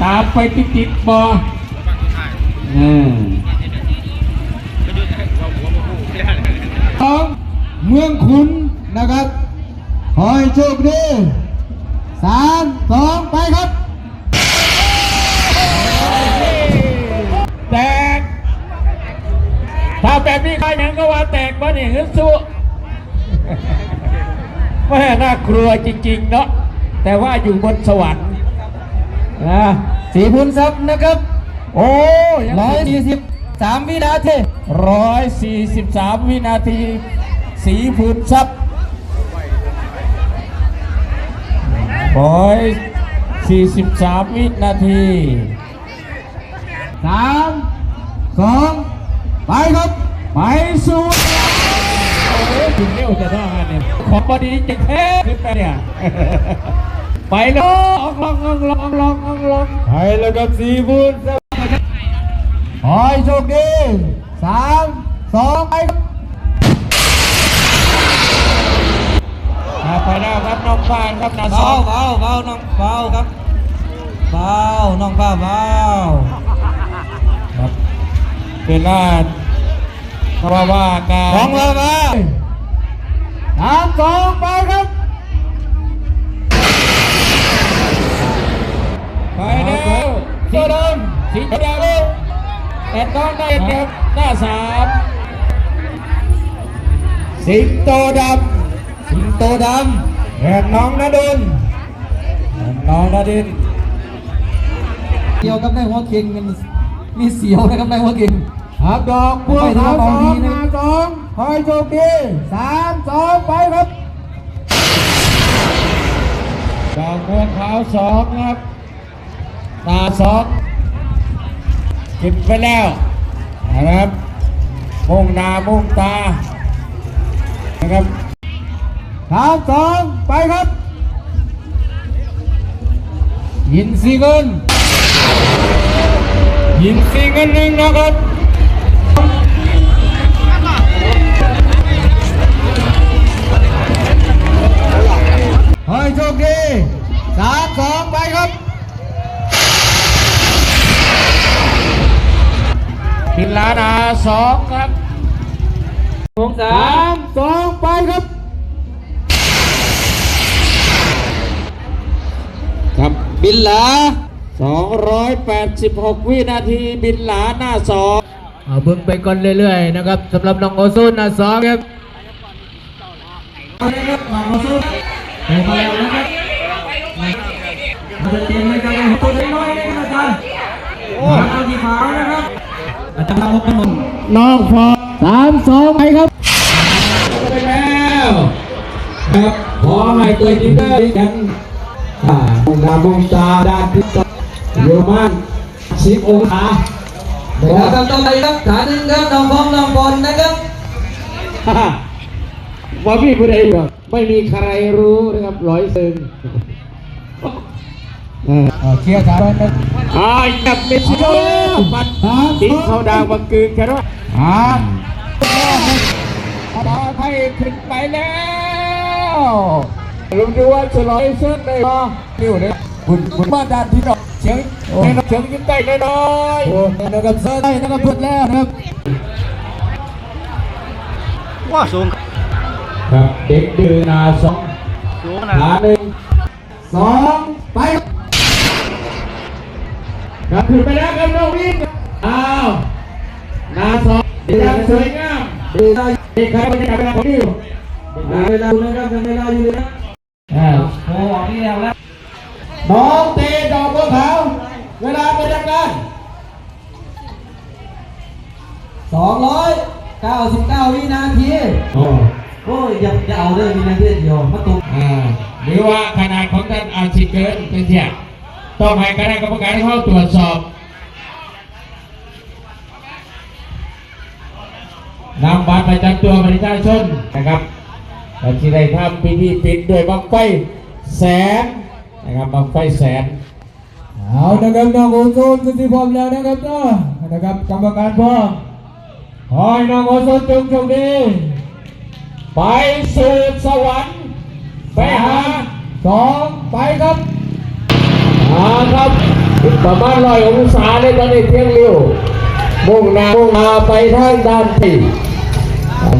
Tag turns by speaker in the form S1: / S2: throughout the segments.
S1: ตามไปติดบอ
S2: ของเมืองขุนนะครับขอให้โชคดี3-2ไปครับ
S1: แตกถ้าแบบนี้ใครยังก็ว่าแตกมาเนี่ยฮึสู้แม่น่ากลัวจริงๆเนาะแต่ว่าอยู่บนสวรรค์นะ
S2: สีพุนซับนะครับ
S1: โอ้
S2: 143วินาที
S1: 143วินาทีสีพุนซับ143วินาที
S2: 3-2ไปครับ
S1: ไปสู่ถึงเร็วจะได้เนี่ยของบดีจะแค่ขึ้นไปเนี่ยไปเลยลอง
S2: ไปแล้วกับสีพุนซับขอให้โชคดี3-2ไป
S1: ครับไปแล้วครับน้องฟานครับนาซอ
S2: เบาน้องเบาครับเบาน้องเบา
S1: ครับเป็นลาดเพราะว่าการ
S2: ของเรามา3-2ไปครับ
S1: ไปแล้วสีดำสีดำแต่ต้องได้เดียวหน้า3สิงโตดำแห่งน้องนดิน
S2: เกี่ยวกับในหัวเก่งมีเสียวนะครับในหัวเก่ง
S1: ครับดอกบัวขาว2นา2คอยโชคดี3-2ไปครับดอกบัวขาว2ครับตา2กินไปแล้วนะครับมุ่งหน้ามุ่งตานะครับ
S2: 3-2ไปครับ
S1: ยินซีเงิน1นะครับ
S2: ขอให้โชคดี3-2ไปครับ
S1: พิลานา2ครับ
S2: 3-2ไปครับ
S1: ครับบินหลา286วินาทีบินหลาหน้า2
S2: เอาเบิ่งไปก่อนเรื่อยๆนะครับสำหรับน้องโอโซนหน้า2ครับน้องโอโซนไปแล้วนะครับมันจะเต็มเลยครับตัวน้อยๆนะครับอาจารย์เอาที่ขาวนะครับอาจารย์เอาขนม
S1: น้องพอ
S2: 3-2ไปครับ
S1: ไปแล้วครับขอให้เกิดที่ได้กันมุ่งหน้ามุ่งตาด้านทิศตะวันอยู่มัน10 องศา
S2: เดี๋ยวครับต้องไปครับฐานหนึ่งครับน้องบอลนะครับ
S1: ว่าพี่ผู้ใดหรอกไม่มีใครรู้นะครับ100%
S2: เคลียร์ฐานนะ
S1: จับเมสซี่ปัดตีเขาดาวบังกืนแค่นั้นต่อให้ขึ้นไปแล้วลุงดูว่าจะลอยเส้นได้ป่ะนิ้วเนี่ยคุณมาด้านที่ดอกเฉียงยิ้มได้น้อย
S2: นะครับเส้นได้นะครับพุดแล้วนะครับ
S3: ว้าสูง
S1: ครับเด็กดื้อนา2
S3: สูงนะ
S2: 1-2ไป
S1: ครับขึ้นไปแล้วครับน้องวิ่งอ้าวนา2ดีดังสวยงามดีครับบรรยากาศเป็นของดิว
S2: เวลานะครับเวลาอยู่นะโอ้ออกนี่แล้ว
S1: น้องเตะดอกบัวขาวเวลาไปทำงาน
S2: 299วินาทีโอ้ยอย่าเอาเลยวินาทีเดียวมาตรง
S1: หรือว่าขนาดของท่านอาชีพเกินเป็นเที่ยต้องให้คณะกรรมการเข้าตรวจสอบนำบัตรประจำตัวประชาชนนะครับและที่ได้ทำพิธีปิดด้วยบังไฟแสนนะครับบังไฟแสน
S2: เอานะครับน้องโอโซนสุดที่พร้อมแล้วนะครับนะครับกรรมการพร้อม
S1: ขอให้น้องโอโซนจงโชคดีไปสู่สวรรค์ไปหา
S2: 2ไปครับ
S1: ครับ ประมาณ100 องศาเลยตอนนี้เที่ยงเร็วมุ่งหน้าไปทางด้านที่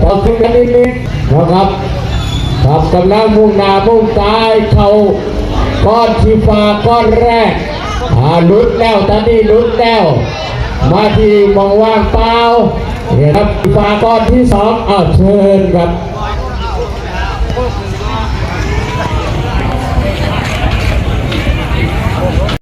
S1: ตอนถึงนั้นนิดๆนะครับครับกำลังมุ่งหน้ามุ่งซ้ายเข้าก้อนชีฟ้าก้อนแรกลุดแล้วตอนนี้ลุดแล้วมาที่มองว่างเปล่าเนี่ยครับชีฟ้าก้อนที่2เชิญครับ